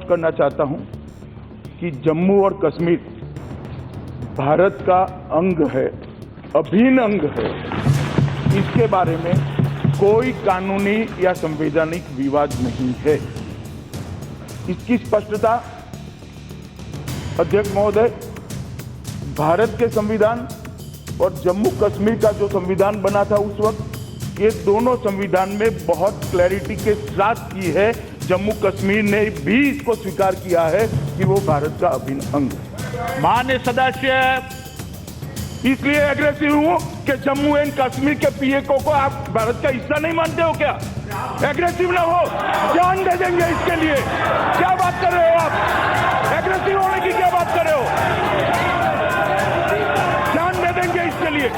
स्पष्ट करना चाहता हूं कि जम्मू और कश्मीर भारत का अंग है, अभिन्न अंग है। इसके बारे में कोई कानूनी या संवैधानिक विवाद नहीं है। इसकी स्पष्टता अध्यक्ष महोदय, भारत के संविधान और जम्मू कश्मीर का जो संविधान बना था उस वक्त, ये दोनों संविधान में बहुत क्लैरिटी के साथ की है। जम्मू कश्मीर ने भी इसको स्वीकार किया है कि वो भारत का अभिन्न अंग है। माननीय सदस्य, इसलिए एग्रेसिव हूं कि जम्मू एंड कश्मीर के पीएको को आप भारत का हिस्सा नहीं मानते हो क्या? एग्रेसिव ना हो, जान दे देंगे इसके लिए। क्या बात कर रहे हो आप? एग्रेसिव होने की क्या बात कर रहे हो? जान दे देंगे इसके लिए।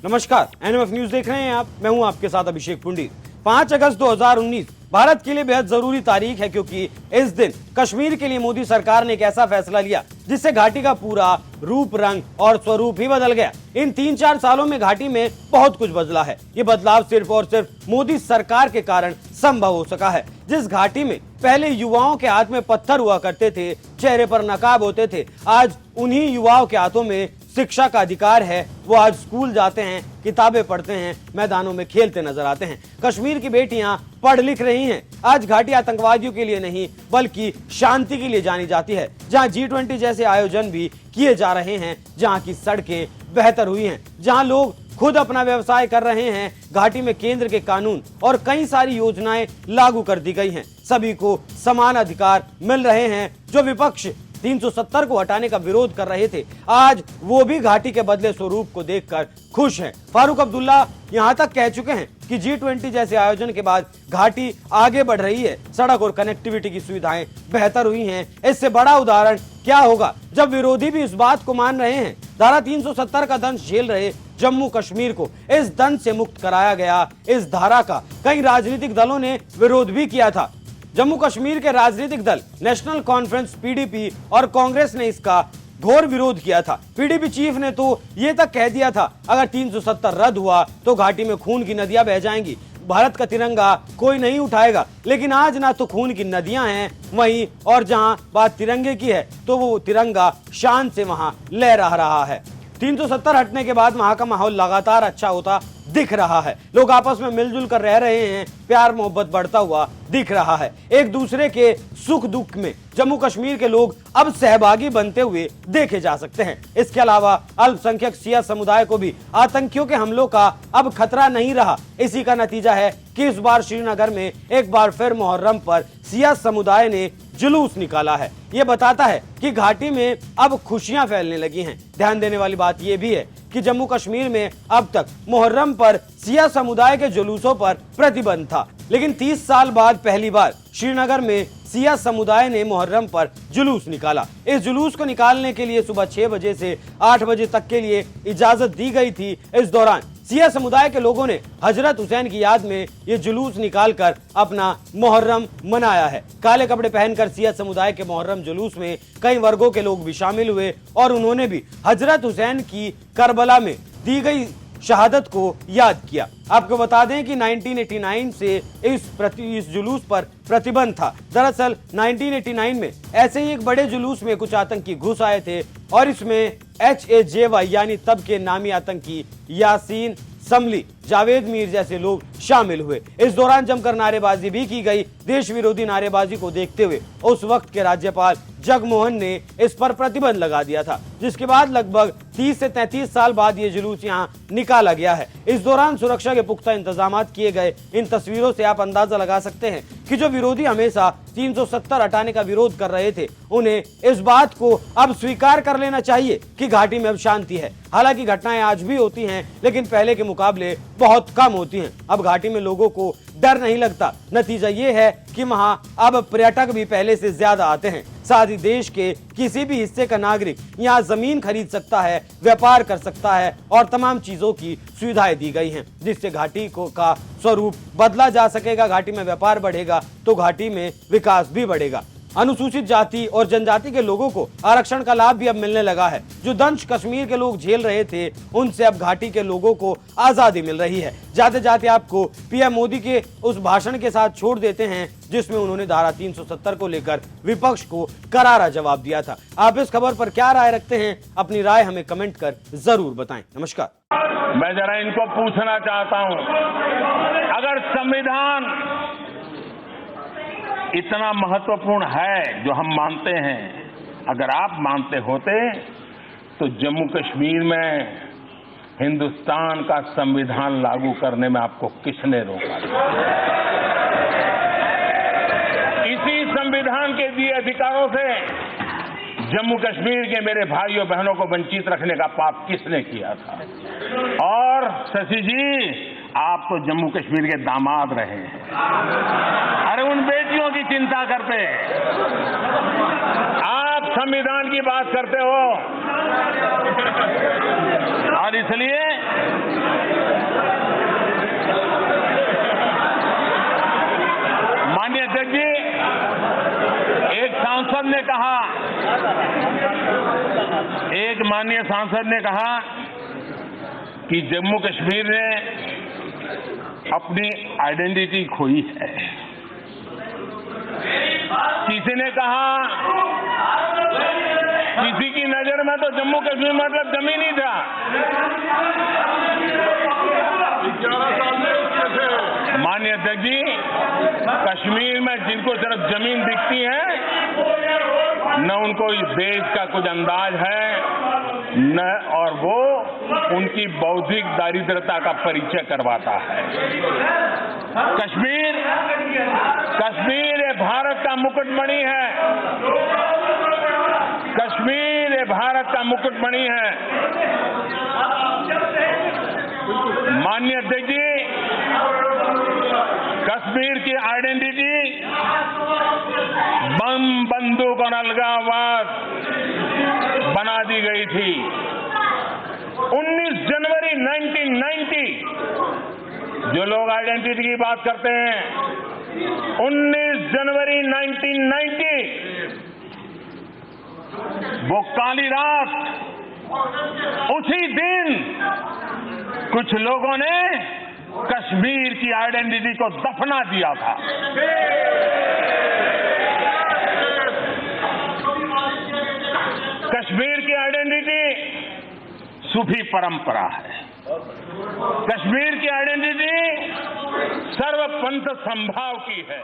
नमस्कार, एनएमएफ न्यूज देख रहे हैं आप। मैं हूं आपके साथ अभिषेक पुंडी। 5 अगस्त 2019 भारत के लिए बेहद जरूरी तारीख है, क्योंकि इस दिन कश्मीर के लिए मोदी सरकार ने एक ऐसा फैसला लिया जिससे घाटी का पूरा रूप, रंग और स्वरूप ही बदल गया। इन 3-4 सालों में घाटी में बहुत कुछ बदला है। ये बदलाव सिर्फ और सिर्फ मोदी सरकार के कारण संभव हो सका है। जिस घाटी में पहले युवाओं के हाथ में पत्थर हुआ करते थे, चेहरे पर नकाब होते थे, आज उन्हीं युवाओं के हाथों में शिक्षा का अधिकार है। वो आज स्कूल जाते हैं, किताबें पढ़ते हैं, मैदानों में खेलते नजर आते हैं। कश्मीर की बेटियां पढ़ लिख रही हैं। आज घाटी आतंकवादियों के लिए नहीं बल्कि शांति के लिए जानी जाती है, जहां G20 जैसे आयोजन भी किए जा रहे हैं, जहां की सड़कें बेहतर हुई हैं, जहां लोग खुद अपना व्यवसाय कर रहे हैं। घाटी में केंद्र के कानून और कई सारी योजनाएं लागू कर दी गई हैं। सभी को समान अधिकार मिल रहे हैं। जो विपक्ष 370 को हटाने का विरोध कर रहे थे, आज वो भी घाटी के बदले स्वरूप को देखकर खुश हैं। फारूक अब्दुल्ला यहां तक कह चुके हैं कि G20 जैसे आयोजन के बाद घाटी आगे बढ़ रही है। सड़क और कनेक्टिविटी की सुविधाएं बेहतर हुई हैं। इससे बड़ा उदाहरण क्या होगा जब विरोधी भी इस बात को मान रहे हैं। धारा 370 का दंश झेल रहे जम्मू कश्मीर को इस दंश से मुक्त कराया गया। इस धारा का कई राजनीतिक दलों ने विरोध भी किया था। जम्मू कश्मीर के राजनीतिक दल नेशनल कॉन्फ्रेंस PDP और कांग्रेस ने इसका घोर विरोध किया था। PDP चीफ ने तो ये तक कह दिया था, अगर 370 रद्द हुआ तो घाटी में खून की नदियां बह जाएंगी, भारत का तिरंगा कोई नहीं उठाएगा। लेकिन आज ना तो खून की नदियां हैं वहीं, और जहां बात तिरंगे की है तो वो तिरंगा शान से वहां लहरा रहा है। 370 हटने के बाद वहां का माहौल लगातार अच्छा होता दिख रहा है। लोग आपस में मिलजुल कर रह रहे हैं। प्यार मोहब्बत बढ़ता हुआ दिख रहा है। एक दूसरे के सुख दुख में जम्मू कश्मीर के लोग अब सहभागी बनते हुए देखे जा सकते हैं। इसके अलावा अल्पसंख्यक शिया समुदाय को भी आतंकियों के हमलों का अब खतरा नहीं रहा। इसी का नतीजा है कि इस बार श्रीनगर में एक बार फिर मुहर्रम पर शिया समुदाय ने जुलूस निकाला है। ये बताता है कि घाटी में अब खुशियां फैलने लगी हैं। ध्यान देने वाली बात यह भी है कि जम्मू कश्मीर में अब तक मुहर्रम पर शिया समुदाय के जुलूसों पर प्रतिबंध था, लेकिन 30 साल बाद पहली बार श्रीनगर में शिया समुदाय ने मुहर्रम पर जुलूस निकाला। इस जुलूस को निकालने के लिए सुबह 6 बजे से 8 बजे तक के लिए इजाजत दी गई थी। इस दौरान शिया समुदाय के लोगों ने हजरत हुसैन की याद में ये जुलूस निकालकर अपना मुहर्रम मनाया है। काले कपड़े पहनकर शिया समुदाय के मुहर्रम जुलूस में कई वर्गों के लोग भी शामिल हुए और उन्होंने भी हजरत हुसैन की करबला में दी गई शहादत को याद किया। आपको बता दें कि 1989 से इस जुलूस पर प्रतिबंध था। दरअसल 1989 में ऐसे ही एक बड़े जुलूस में कुछ आतंकी घुस आए थे और इसमें HAJY यानी तब के नामी आतंकी यासीन समली, जावेद मीर जैसे लोग शामिल हुए। इस दौरान जमकर नारेबाजी भी की गई। देश विरोधी नारेबाजी को देखते हुए उस वक्त के राज्यपाल जगमोहन ने इस पर प्रतिबंध लगा दिया था, जिसके बाद लगभग 30 से 33 साल बाद ये जुलूस यहाँ निकाला गया है। इस दौरान सुरक्षा के पुख्ता इंतजाम किए गए। इन तस्वीरों से आप अंदाजा लगा सकते हैं कि जो विरोधी हमेशा 370 हटाने का विरोध कर रहे थे, उन्हें इस बात को अब स्वीकार कर लेना चाहिए कि घाटी में अब शांति है। हालांकि घटनाएं आज भी होती हैं, लेकिन पहले के मुकाबले बहुत कम होती हैं। अब घाटी में लोगों को डर नहीं लगता। नतीजा ये है कि वहां अब पर्यटक भी पहले से ज्यादा आते हैं। साथ ही देश के किसी भी हिस्से का नागरिक यहाँ जमीन खरीद सकता है, व्यापार कर सकता है और तमाम चीजों की सुविधाएं दी गई हैं, जिससे घाटी का स्वरूप बदला जा सकेगा। घाटी में व्यापार बढ़ेगा तो घाटी में विकास भी बढ़ेगा। अनुसूचित जाति और जनजाति के लोगों को आरक्षण का लाभ भी अब मिलने लगा है। जो दंश कश्मीर के लोग झेल रहे थे, उनसे अब घाटी के लोगों को आजादी मिल रही है। जाते जाते आपको पीएम मोदी के उस भाषण के साथ छोड़ देते हैं जिसमें उन्होंने धारा 370 को लेकर विपक्ष को करारा जवाब दिया था। आप इस खबर पर क्या राय रखते हैं? अपनी राय हमें कमेंट कर जरूर बताएं। नमस्कार। मैं जरा इनको पूछना चाहता हूं, अगर संविधान इतना महत्वपूर्ण है जो हम मानते हैं, अगर आप मानते होते तो जम्मू कश्मीर में हिंदुस्तान का संविधान लागू करने में आपको किसने रोका? इसी संविधान के दिए अधिकारों से जम्मू कश्मीर के मेरे भाइयों बहनों को वंचित रखने का पाप किसने किया था? और शशि जी, आप तो जम्मू कश्मीर के दामाद रहे हैं। अरे उन बेटियों की चिंता करते, आप संविधान की बात करते हो। और इसलिए माननीय अध्यक्ष जी, एक माननीय सांसद ने कहा कि जम्मू कश्मीर ने अपनी आइडेंटिटी खोई है। किसी ने कहा, किसी की नजर में तो जम्मू कश्मीर मतलब जमीन ही था। माननीय अध्यक्ष जी, कश्मीर में जिनको सिर्फ जमीन दिखती है, न उनको इस देश का कुछ अंदाज है, न और वो उनकी बौद्धिक दारिद्रता का परिचय करवाता है। कश्मीर ये भारत का मुकुटमणि है। कश्मीर ये भारत का मुकुटमणि है। माननीय अध्यक्ष जी, कश्मीर की आइडेंटिटी बम, बंदूक और अलगाववाद बना दी गई थी। 19 जनवरी 1990, जो लोग आइडेंटिटी की बात करते हैं, 19 जनवरी 1990, वो काली रात, उसी दिन कुछ लोगों ने कश्मीर की आइडेंटिटी को दफना दिया था। कश्मीर की आइडेंटिटी सूफी परंपरा है। कश्मीर की आइडेंटिटी सर्वपंथ संभाव की है।